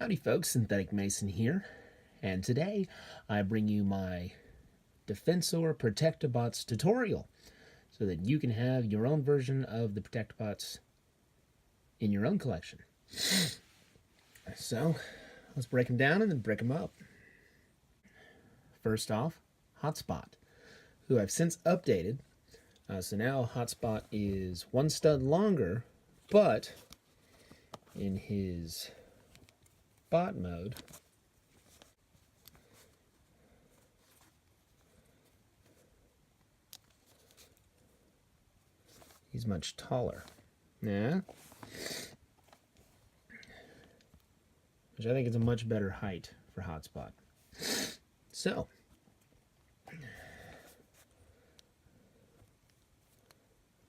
Howdy folks, Synthetic Mason here, and today I bring you my Defensor Protectobots tutorial so that you can have your own version of the Protectobots in your own collection. So, let's break them down and then break them up. First off, Hotspot, who I've since updated. So now Hotspot is one stud longer, but in his bot mode, he's much taller. Yeah. Which I think is a much better height for Hotspot. So,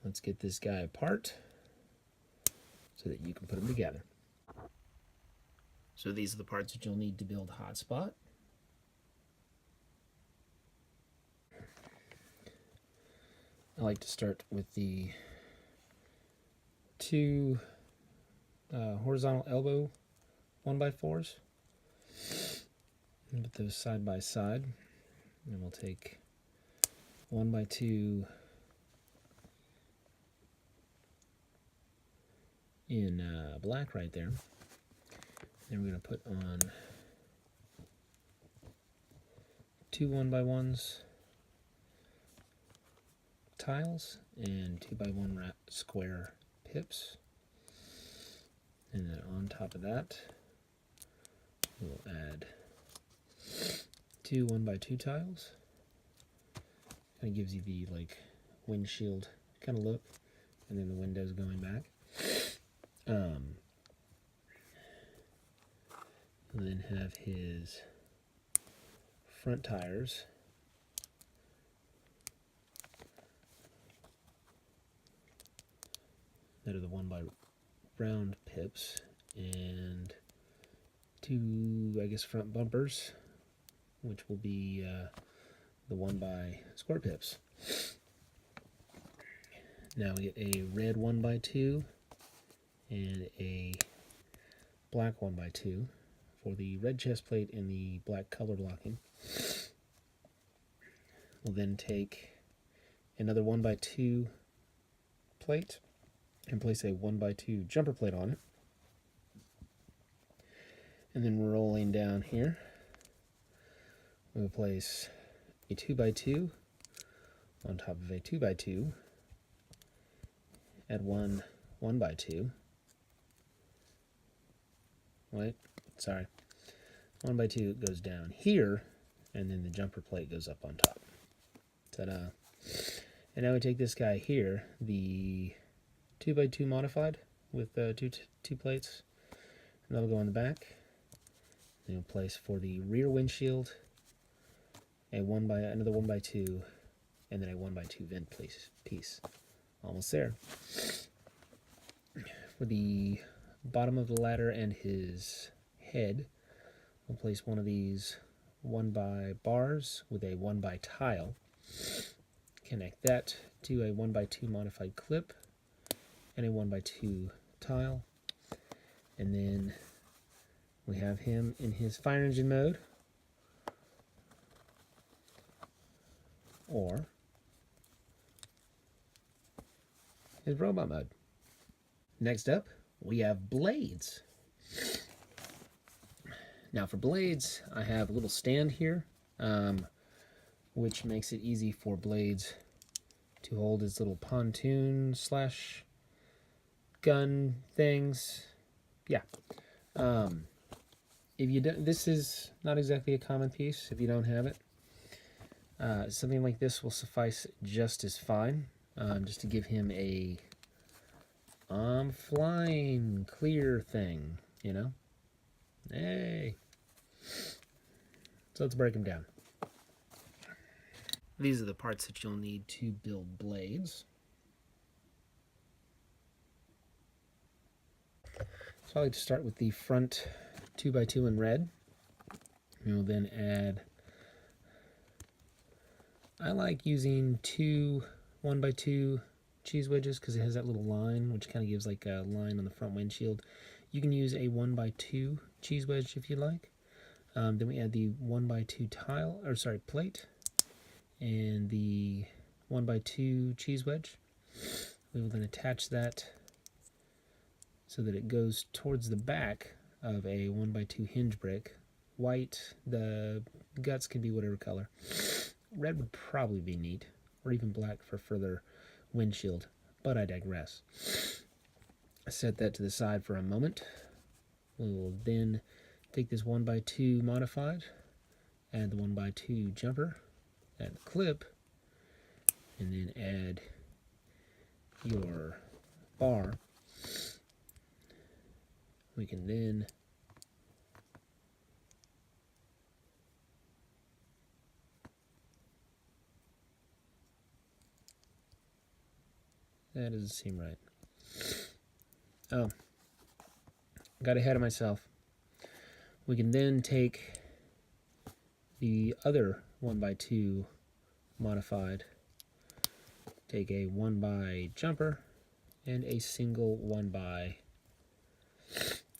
let's get this guy apart so that you can put them together. So these are the parts that you'll need to build Hotspot. I like to start with the two horizontal elbow 1x4s. Put those side by side. And we'll take 1x2 in black right there. Then we're going to put on two 1x1s tiles and 2x1 square pips. And then on top of that, we'll add two 1x2 tiles. Kind of gives you the windshield kind of look, and then the windows going back. And then have his front tires that are the 1x round pips, and two, I guess, front bumpers, which will be the 1x square pips. Now we get a red 1x2 and a black 1x2 for the red chest plate and the black color blocking. We'll then take another 1x2 plate and place a 1x2 jumper plate on it. And then rolling down here, we'll place a 2x2 on top of a 2x2, add one 1x2. Wait, sorry. 1x2 goes down here, and then the jumper plate goes up on top. Ta-da. And now we take this guy here, the 2x2 modified with two plates, and that'll go on the back. Then we'll place for the rear windshield another 1x2, and then a 1x2 vent piece. Almost there. For the bottom of the ladder and his head, we'll place one of these 1x bars with a 1x tile. Connect that to a 1x2 modified clip and a 1x2 tile. And then we have him in his fire engine mode, or his robot mode. Next up, we have blades. Now for blades, I have a little stand here, which makes it easy for blades to hold his little pontoon slash gun things. Yeah. If you don't, this is not exactly a common piece if you don't have it. Something like this will suffice just as fine, just to give him a flying clear thing, you know? Hey! So let's break them down. These are the parts that you'll need to build blades. So I like to start with the front 2x2 in red. We'll then add, I like using two 1x2 cheese wedges because it has that little line, which kind of gives like a line on the front windshield. You can use a 1x2 cheese wedge if you like. Then we add the 1x2 tile, or sorry, plate, and the 1x2 cheese wedge. We will then attach that so that it goes towards the back of a 1x2 hinge brick. White, the guts can be whatever color. Red would probably be neat, or even black for further windshield, but I digress. Set that to the side for a moment. We will then take this 1x2 modified, add the 1x2 jumper, add the clip, and then add your bar. We can then that doesn't seem right. Oh, got ahead of myself. We can then take the other 1x2 modified, take a 1x jumper and a single 1x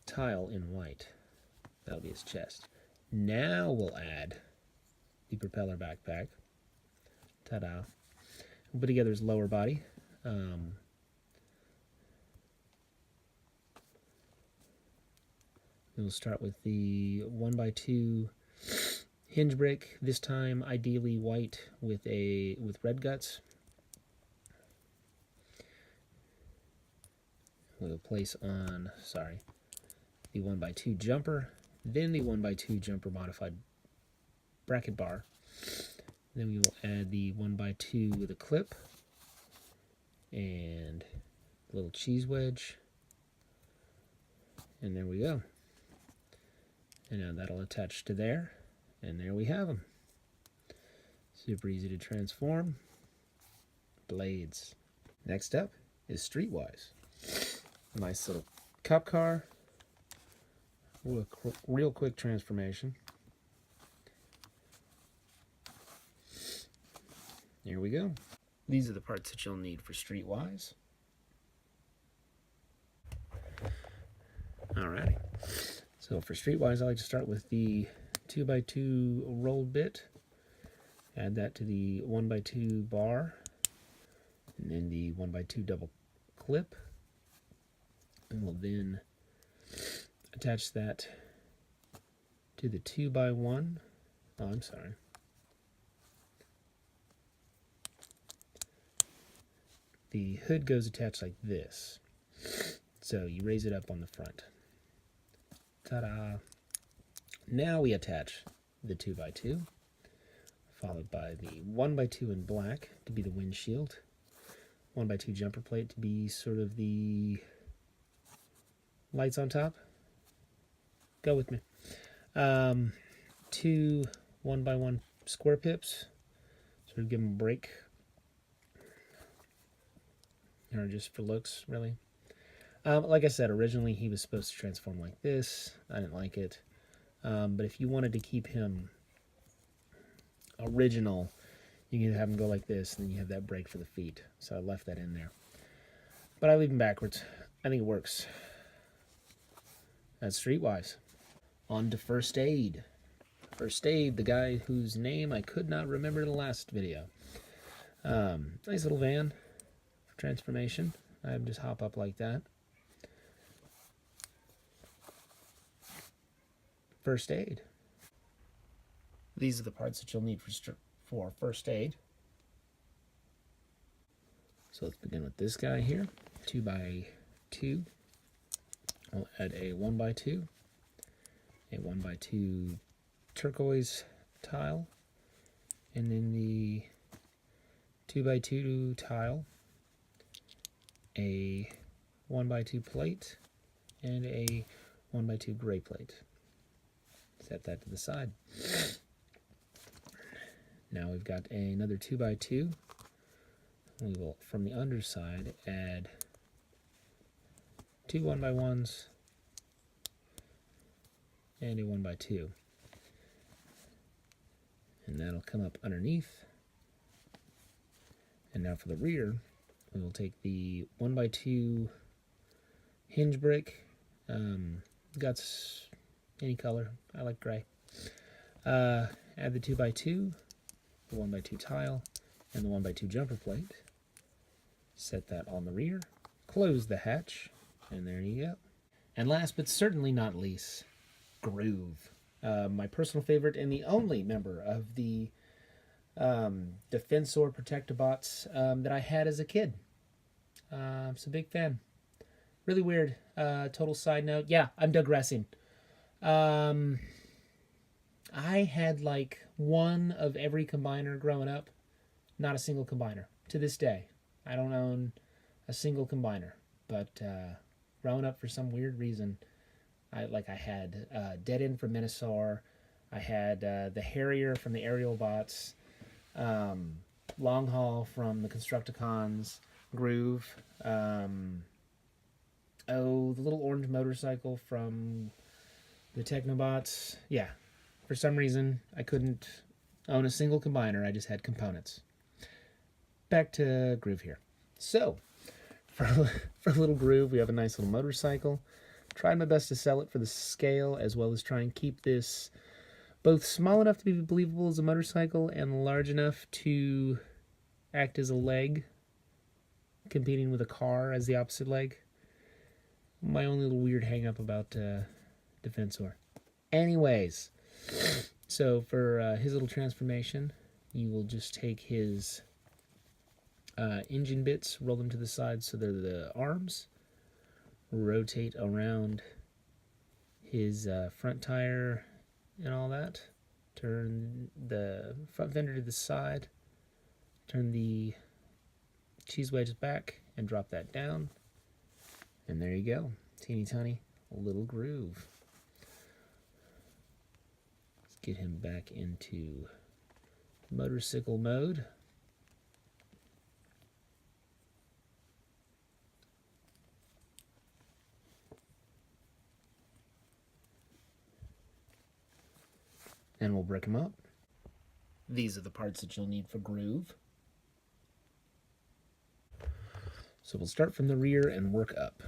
tile in white. That'll be his chest. Now we'll add the propeller backpack. Ta-da. We'll put together his lower body. We'll start with the 1x2 hinge brick, this time ideally white with red guts. We'll place on, the 1x2 jumper, then the 1x2 jumper modified bracket bar. Then we will add the 1x2 with a clip and a little cheese wedge. And there we go. And now that'll attach to there. And there we have them. Super easy to transform. Blades. Next up is Streetwise. Nice little cup car. Real quick transformation. Here we go. These are the parts that you'll need for Streetwise. Alrighty. So for Streetwise, I like to start with the 2x2 rolled bit. Add that to the 1x2 bar. And then the 1x2 double clip. And we'll then attach that to the 2x1. Oh, I'm sorry. The hood goes attached like this. So you raise it up on the front. Ta-da! Now we attach the 2x2, followed by the 1x2 in black to be the windshield, 1x2 jumper plate to be sort of the lights on top. Go with me. 2 1x1 square pips, sort of give them a break, or just for looks, really. Like I said, originally he was supposed to transform like this. I didn't like it. But if you wanted to keep him original, you can have him go like this, and then you have that break for the feet. So I left that in there. But I leave him backwards. I think it works. That's Streetwise. On to First Aid. First Aid, the guy whose name I could not remember in the last video. Nice little van for transformation. I have just hop up like that. First Aid. These are the parts that you'll need for First Aid. So let's begin with this guy here. 2x2. I'll add a 1x2, a 1x2 turquoise tile, and then the 2x2 tile, a 1x2 plate, and a 1x2 gray plate. Set that to the side. Now we've got another 2x2. We will, from the underside, add 2 1x1s and a 1x2. And that'll come up underneath. And now for the rear, we will take the 1x2 hinge brick, Guts, any color. I like gray. Add the 2x2, the 1x2 tile, and the 1x2 jumper plate. Set that on the rear. Close the hatch, and there you go. And last but certainly not least, Groove. My personal favorite and the only member of the Defensor Protectobots that I had as a kid. So big fan. Really weird. Total side note. Yeah, I'm digressing. I had like one of every combiner growing up. Not a single combiner. To this day, I don't own a single combiner. But growing up, for some weird reason, I had Dead End from Minosaur. I had the Harrier from the Aerial Bots. Long Haul from the Constructicons. Groove. The little orange motorcycle from the Technobots. Yeah, for some reason, I couldn't own a single combiner. I just had components. Back to Groove here. So, for a little Groove, we have a nice little motorcycle. Tried my best to sell it for the scale, as well as try and keep this both small enough to be believable as a motorcycle and large enough to act as a leg, competing with a car as the opposite leg. My only little weird hang-up about Defensor. Anyways, so for his little transformation, you will just take his engine bits, roll them to the side so they're the arms, rotate around his front tire and all that, turn the front fender to the side, turn the cheese wedge back, and drop that down. And there you go. Teeny tiny little Groove. Let's get him back into motorcycle mode. And we'll brick him up. These are the parts that you'll need for Groove. So we'll start from the rear and work up.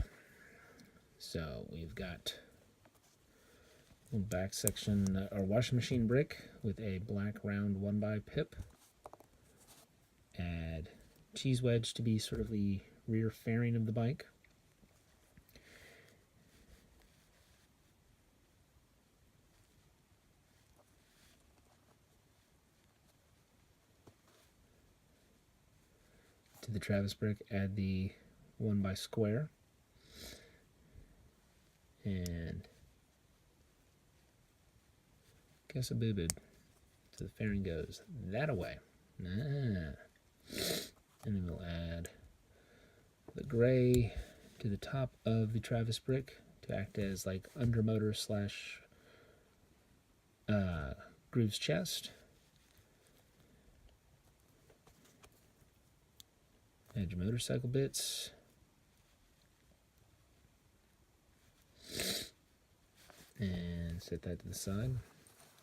So we've got a back section, our washing machine brick with a black round 1x pip. Add cheese wedge to be sort of the rear fairing of the bike. To the Travis brick, add the 1x square. And guess a boobid. So the fairing goes that away. And then we'll add the gray to the top of the Travis brick to act as like undermotor slash Groove's chest. Add your motorcycle bits. And set that to the side.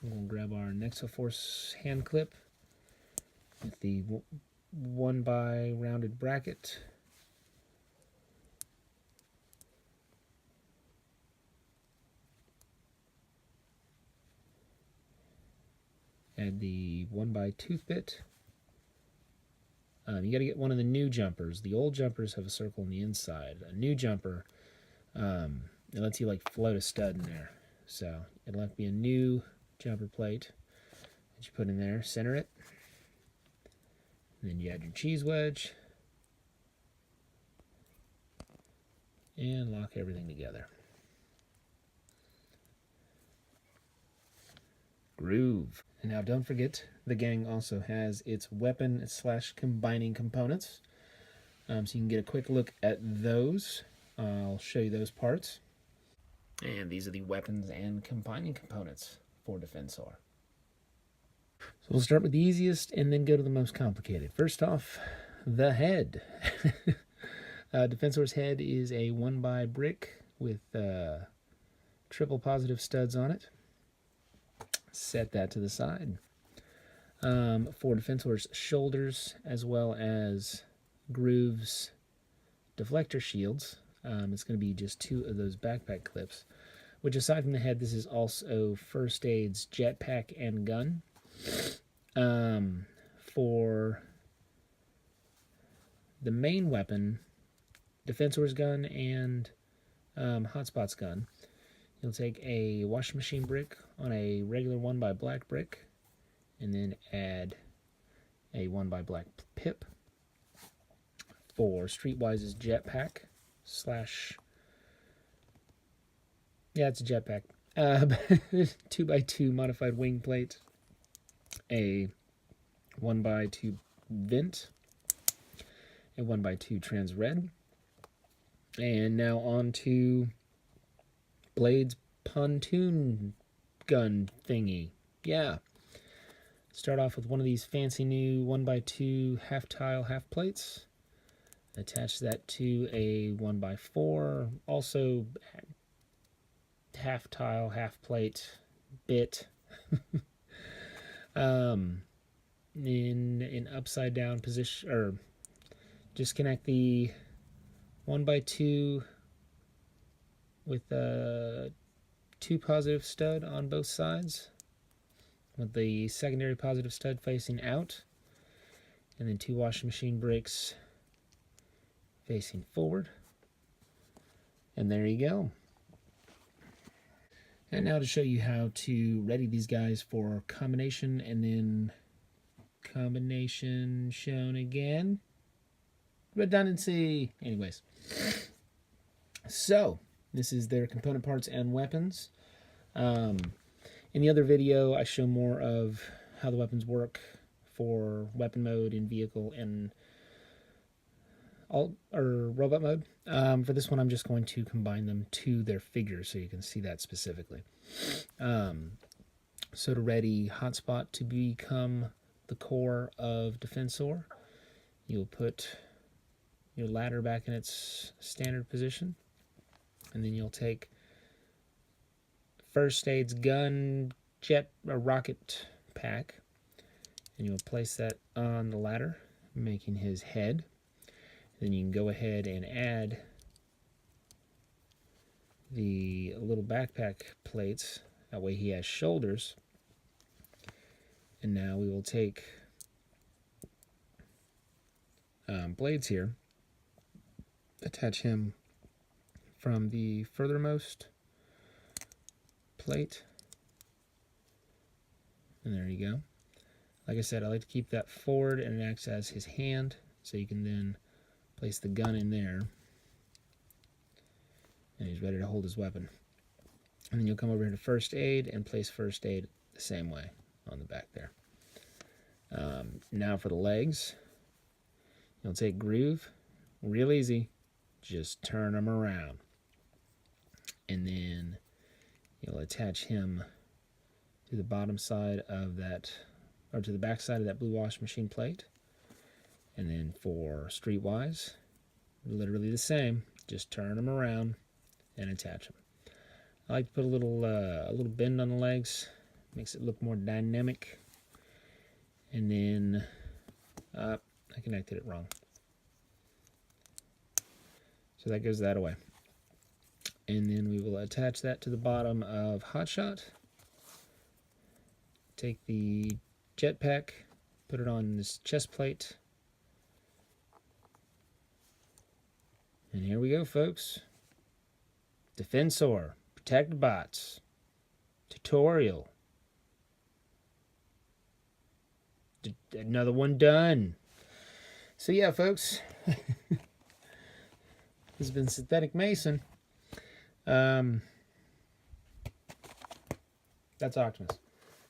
We'll grab our Nexoforce hand clip with the 1x rounded bracket. Add the 1x tooth bit. You got to get one of the new jumpers. The old jumpers have a circle on the inside. A new jumper, it lets you like float a stud in there. So it'll have to be a new jumper plate that you put in there. Center it. And then you add your cheese wedge. And lock everything together. Groove. And now don't forget, the gang also has its weapon slash combining components. So you can get a quick look at those. I'll show you those parts. And these are the weapons and combining components for Defensor. So we'll start with the easiest and then go to the most complicated. First off, the head. Defensor's head is a 1x brick with triple positive studs on it. Set that to the side. For Defensor's shoulders, as well as Groove's deflector shields, It's going to be just 2 of those backpack clips, which aside from the head, this is also First Aid's jetpack and gun. For the main weapon, Defensor's gun and Hotspot's gun, you'll take a washing machine brick on a regular 1x black brick, and then add a 1x black pip. For Streetwize's jetpack it's a jetpack. 2x2 modified wing plate, a 1x2 vent, a 1x2 trans red, and now on to Blade's pontoon gun thingy. Yeah. Start off with one of these fancy new 1x2 half tile half plates. Attach that to a 1x4, also half tile half plate bit. In upside down position, or just connect the 1x2 with a 2 positive stud on both sides, with the secondary positive stud facing out, and then 2 washing machine bricks facing forward. And there you go. And now to show you how to ready these guys for combination, and then combination shown again. Redundancy. Anyways. So, this is their component parts and weapons. In the other video, I show more of how the weapons work for weapon mode in vehicle and robot mode. For this one, I'm just going to combine them to their figures so you can see that specifically. So to ready Hotspot to become the core of Defensor, you'll put your ladder back in its standard position, and then you'll take First Aid's gun, jet, or rocket pack, and you'll place that on the ladder, making his head. Then you can go ahead and add the little backpack plates. That way he has shoulders. And now we will take blades here, attach him from the furthermost plate. And there you go. Like I said, I like to keep that forward, and it acts as his hand, so you can then place the gun in there, and he's ready to hold his weapon. And then you'll come over here to First Aid and place First Aid the same way on the back there. Now for the legs, you'll take Groove, real easy, just turn them around, and then you'll attach him to the bottom side of that, or to the back side of that blue wash machine plate. And then for Streetwise, literally the same. Just turn them around and attach them. I like to put a little bend on the legs, makes it look more dynamic. And then I connected it wrong, so that goes that way. And then we will attach that to the bottom of Hotshot. Take the jetpack, put it on this chest plate. And here we go, folks. Defensor, Protect Bots, tutorial. Another one done. So yeah, folks. This has been Synthetic Mason. That's Optimus.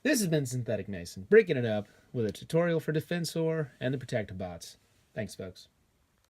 This has been Synthetic Mason, breaking it up with a tutorial for Defensor and the Protect Bots. Thanks, folks.